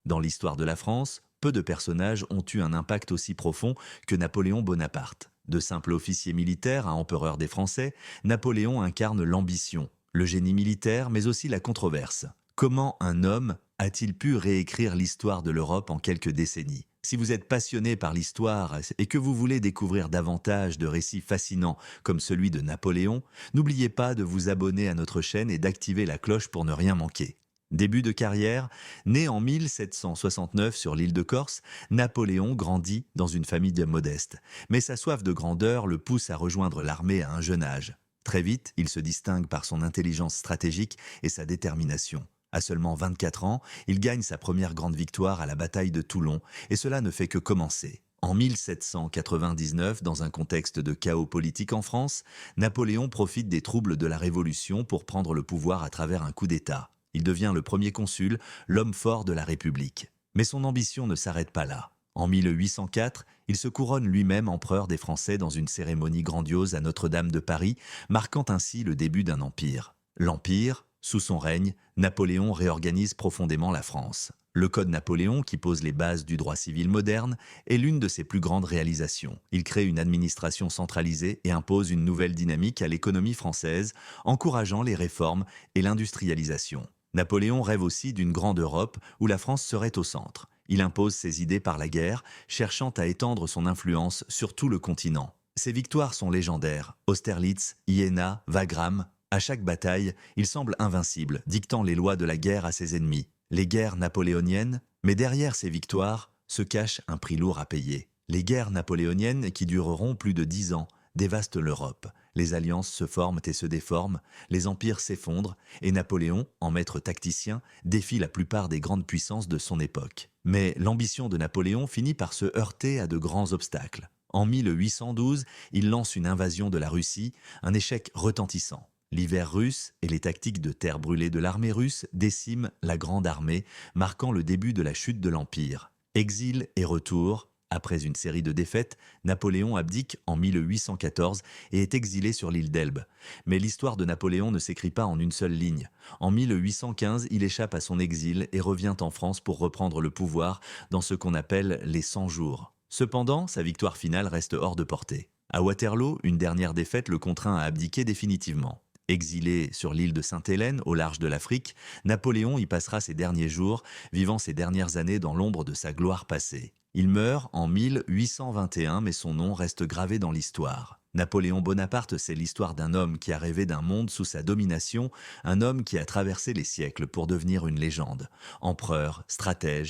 Dans l'histoire de la France, peu de personnages ont eu un impact aussi profond que Napoléon Bonaparte. De simple officier militaire à empereur des Français, Napoléon incarne l'ambition, le génie militaire, mais aussi la controverse. Comment un homme a-t-il pu réécrire l'histoire de l'Europe en quelques décennies? Si vous êtes passionné par l'histoire et que vous voulez découvrir davantage de récits fascinants comme celui de Napoléon, n'oubliez pas de vous abonner à notre chaîne et d'activer la cloche pour ne rien manquer. Début de carrière, né en 1769 sur l'île de Corse, Napoléon grandit dans une famille modeste. Mais sa soif de grandeur le pousse à rejoindre l'armée à un jeune âge. Très vite, il se distingue par son intelligence stratégique et sa détermination. À seulement 24 ans, il gagne sa première grande victoire à la bataille de Toulon, et cela ne fait que commencer. En 1799, dans un contexte de chaos politique en France, Napoléon profite des troubles de la Révolution pour prendre le pouvoir à travers un coup d'État. Il devient le premier consul, l'homme fort de la République. Mais son ambition ne s'arrête pas là. En 1804, il se couronne lui-même empereur des Français dans une cérémonie grandiose à Notre-Dame de Paris, marquant ainsi le début d'un empire. L'empire, sous son règne, Napoléon réorganise profondément la France. Le Code Napoléon, qui pose les bases du droit civil moderne, est l'une de ses plus grandes réalisations. Il crée une administration centralisée et impose une nouvelle dynamique à l'économie française, encourageant les réformes et l'industrialisation. Napoléon rêve aussi d'une grande Europe où la France serait au centre. Il impose ses idées par la guerre, cherchant à étendre son influence sur tout le continent. Ses victoires sont légendaires. Austerlitz, Iéna, Wagram. À chaque bataille, il semble invincible, dictant les lois de la guerre à ses ennemis. Les guerres napoléoniennes, mais derrière ces victoires se cache un prix lourd à payer. Les guerres napoléoniennes, qui dureront plus de 10 ans, dévastent l'Europe. Les alliances se forment et se déforment, les empires s'effondrent, et Napoléon, en maître tacticien, défie la plupart des grandes puissances de son époque. Mais l'ambition de Napoléon finit par se heurter à de grands obstacles. En 1812, il lance une invasion de la Russie, un échec retentissant. L'hiver russe et les tactiques de terre brûlée de l'armée russe déciment la grande armée, marquant le début de la chute de l'Empire. Exil et retour. Après une série de défaites, Napoléon abdique en 1814 et est exilé sur l'île d'Elbe. Mais l'histoire de Napoléon ne s'écrit pas en une seule ligne. En 1815, il échappe à son exil et revient en France pour reprendre le pouvoir dans ce qu'on appelle les 100 jours. Cependant, sa victoire finale reste hors de portée. À Waterloo, une dernière défaite le contraint à abdiquer définitivement. Exilé sur l'île de Sainte-Hélène, au large de l'Afrique, Napoléon y passera ses derniers jours, vivant ses dernières années dans l'ombre de sa gloire passée. Il meurt en 1821, mais son nom reste gravé dans l'histoire. Napoléon Bonaparte, c'est l'histoire d'un homme qui a rêvé d'un monde sous sa domination, un homme qui a traversé les siècles pour devenir une légende. Empereur, stratège,